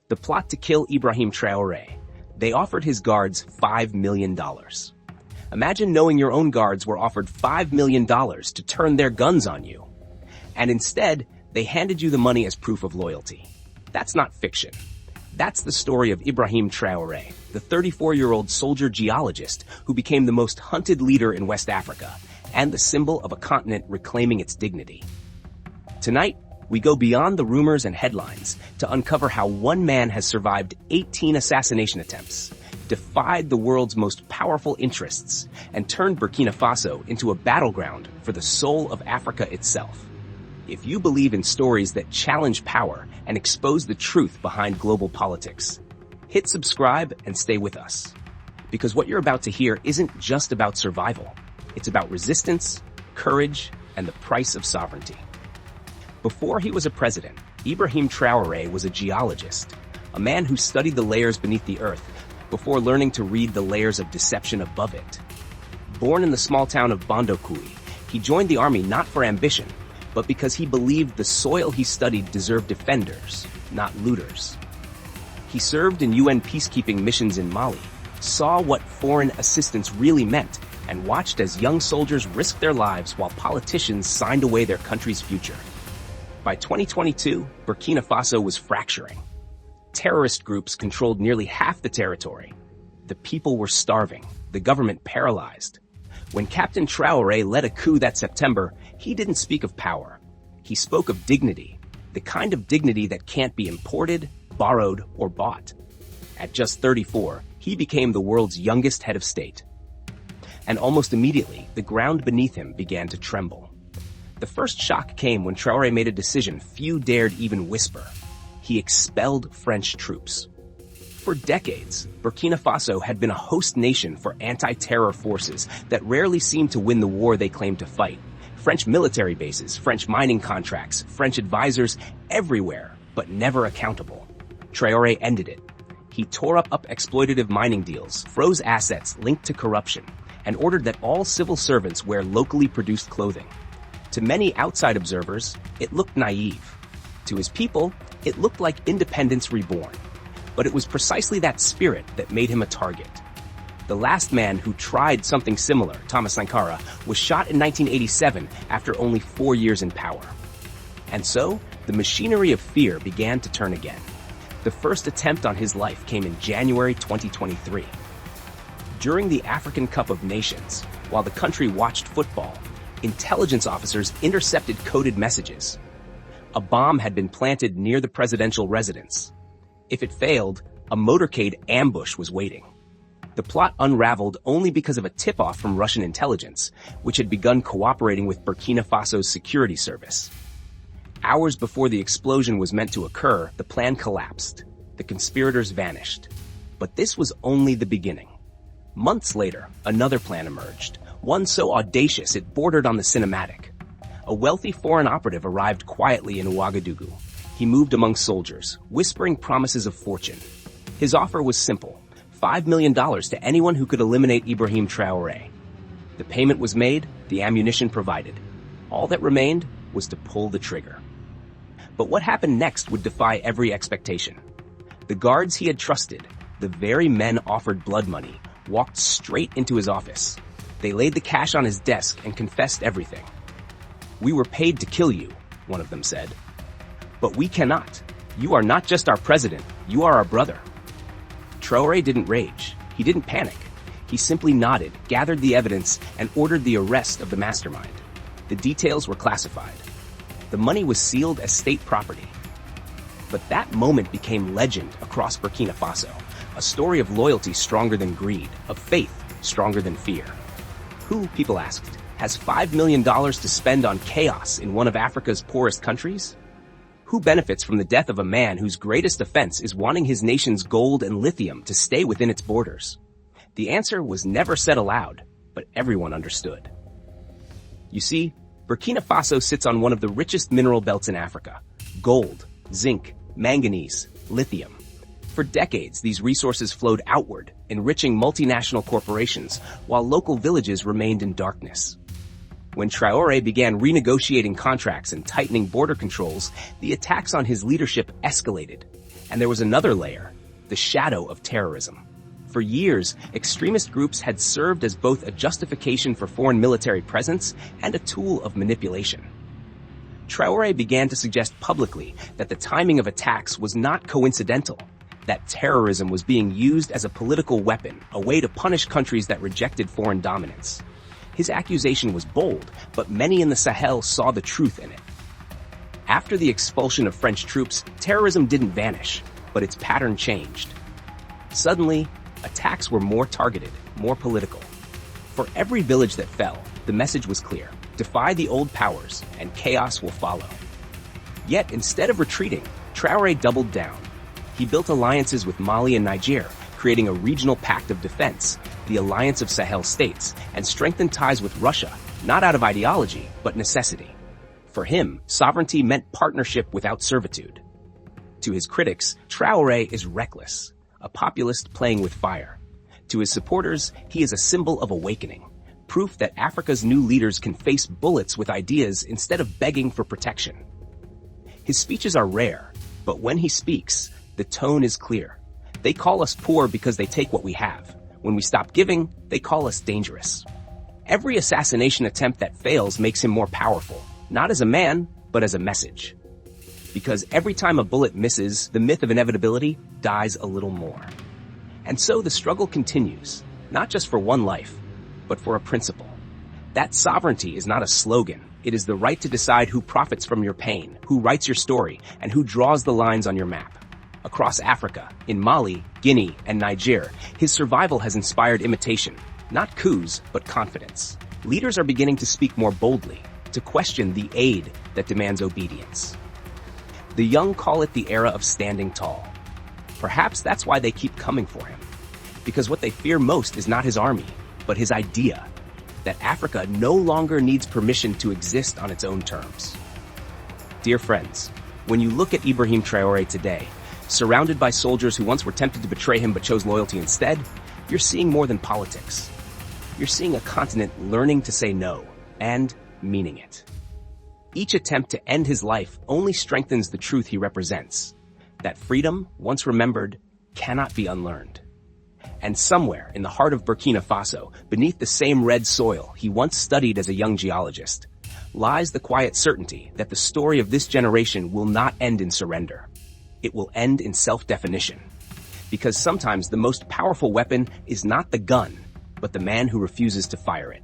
The plot to kill Ibrahim Traoré. They offered his guards $5 million. Imagine knowing your own guards were offered $5 million to turn their guns on you. And instead, they handed you the money as proof of loyalty. That's not fiction. That's the story of Ibrahim Traoré, the 34-year-old soldier geologist who became the most hunted leader in West Africa and the symbol of a continent reclaiming its dignity. Tonight, we go beyond the rumors and headlines to uncover how one man has survived 18 assassination attempts, defied the world's most powerful interests, and turned Burkina Faso into a battleground for the soul of Africa itself. If you believe in stories that challenge power and expose the truth behind global politics, hit subscribe and stay with us. Because what you're about to hear isn't just about survival. It's about resistance, courage, and the price of sovereignty. Before he was a president, Ibrahim Traoré was a geologist, a man who studied the layers beneath the earth before learning to read the layers of deception above it. Born in the small town of Bondokui, he joined the army not for ambition, but because he believed the soil he studied deserved defenders, not looters. He served in UN peacekeeping missions in Mali, saw what foreign assistance really meant, and watched as young soldiers risked their lives while politicians signed away their country's future. By 2022, Burkina Faso was fracturing. Terrorist groups controlled nearly half the territory. The people were starving, the government paralyzed. When Captain Traoré led a coup that September, he didn't speak of power. He spoke of dignity, the kind of dignity that can't be imported, borrowed, or bought. At just 34, he became the world's youngest head of state. And almost immediately, the ground beneath him began to tremble. The first shock came when Traoré made a decision few dared even whisper. He expelled French troops. For decades, Burkina Faso had been a host nation for anti-terror forces that rarely seemed to win the war they claimed to fight. French military bases, French mining contracts, French advisors, everywhere, but never accountable. Traoré ended it. He tore up exploitative mining deals, froze assets linked to corruption, and ordered that all civil servants wear locally produced clothing. To many outside observers, it looked naive. To his people, it looked like independence reborn. But it was precisely that spirit that made him a target. The last man who tried something similar, Thomas Sankara, was shot in 1987 after only 4 years in power. And so, the machinery of fear began to turn again. The first attempt on his life came in January 2023. During the African Cup of Nations, while the country watched football, intelligence officers intercepted coded messages. A bomb had been planted near the presidential residence. If it failed, a motorcade ambush was waiting. The plot unraveled only because of a tip-off from Russian intelligence, which had begun cooperating with Burkina Faso's security service. Hours before the explosion was meant to occur, the plan collapsed. The conspirators vanished. But this was only the beginning. Months later, another plan emerged, one so audacious it bordered on the cinematic. A wealthy foreign operative arrived quietly in Ouagadougou. He moved among soldiers, whispering promises of fortune. His offer was simple, $5 million to anyone who could eliminate Ibrahim Traoré. The payment was made, the ammunition provided. All that remained was to pull the trigger. But what happened next would defy every expectation. The guards he had trusted, the very men offered blood money, walked straight into his office. They laid the cash on his desk and confessed everything. "We were paid to kill you," one of them said. "But we cannot. You are not just our president, you are our brother." Traoré didn't rage. He didn't panic. He simply nodded, gathered the evidence, and ordered the arrest of the mastermind. The details were classified. The money was sealed as state property. But that moment became legend across Burkina Faso, a story of loyalty stronger than greed, of faith stronger than fear. Who, people asked, has $5 million to spend on chaos in one of Africa's poorest countries? Who benefits from the death of a man whose greatest offense is wanting his nation's gold and lithium to stay within its borders? The answer was never said aloud, but everyone understood. You see, Burkina Faso sits on one of the richest mineral belts in Africa: gold, zinc, manganese, lithium. For decades, these resources flowed outward, enriching multinational corporations, while local villages remained in darkness. When Traoré began renegotiating contracts and tightening border controls, the attacks on his leadership escalated. And there was another layer, the shadow of terrorism. For years, extremist groups had served as both a justification for foreign military presence and a tool of manipulation. Traoré began to suggest publicly that the timing of attacks was not coincidental, that terrorism was being used as a political weapon, a way to punish countries that rejected foreign dominance. His accusation was bold, but many in the Sahel saw the truth in it. After the expulsion of French troops, terrorism didn't vanish, but its pattern changed. Suddenly, attacks were more targeted, more political. For every village that fell, the message was clear: defy the old powers, and chaos will follow. Yet, instead of retreating, Traoré doubled down. He built alliances with Mali and Niger, creating a regional pact of defense, the Alliance of Sahel States, and strengthened ties with Russia, not out of ideology, but necessity. For him, sovereignty meant partnership without servitude. To his critics, Traoré is reckless, a populist playing with fire. To his supporters, he is a symbol of awakening, proof that Africa's new leaders can face bullets with ideas instead of begging for protection. His speeches are rare, but when he speaks, the tone is clear. They call us poor because they take what we have. When we stop giving, they call us dangerous. Every assassination attempt that fails makes him more powerful, not as a man, but as a message. Because every time a bullet misses, the myth of inevitability dies a little more. And so the struggle continues, not just for one life, but for a principle. That sovereignty is not a slogan. It is the right to decide who profits from your pain, who writes your story, and who draws the lines on your map. Across Africa, in Mali, Guinea, and Niger, his survival has inspired imitation, not coups, but confidence. Leaders are beginning to speak more boldly, to question the aid that demands obedience. The young call it the era of standing tall. Perhaps that's why they keep coming for him. Because what they fear most is not his army, but his idea that Africa no longer needs permission to exist on its own terms. Dear friends, when you look at Ibrahim Traoré today, surrounded by soldiers who once were tempted to betray him but chose loyalty instead, you're seeing more than politics. You're seeing a continent learning to say no, and meaning it. Each attempt to end his life only strengthens the truth he represents, that freedom, once remembered, cannot be unlearned. And somewhere in the heart of Burkina Faso, beneath the same red soil he once studied as a young geologist, lies the quiet certainty that the story of this generation will not end in surrender. It will end in self-definition. Because sometimes the most powerful weapon is not the gun, but the man who refuses to fire it.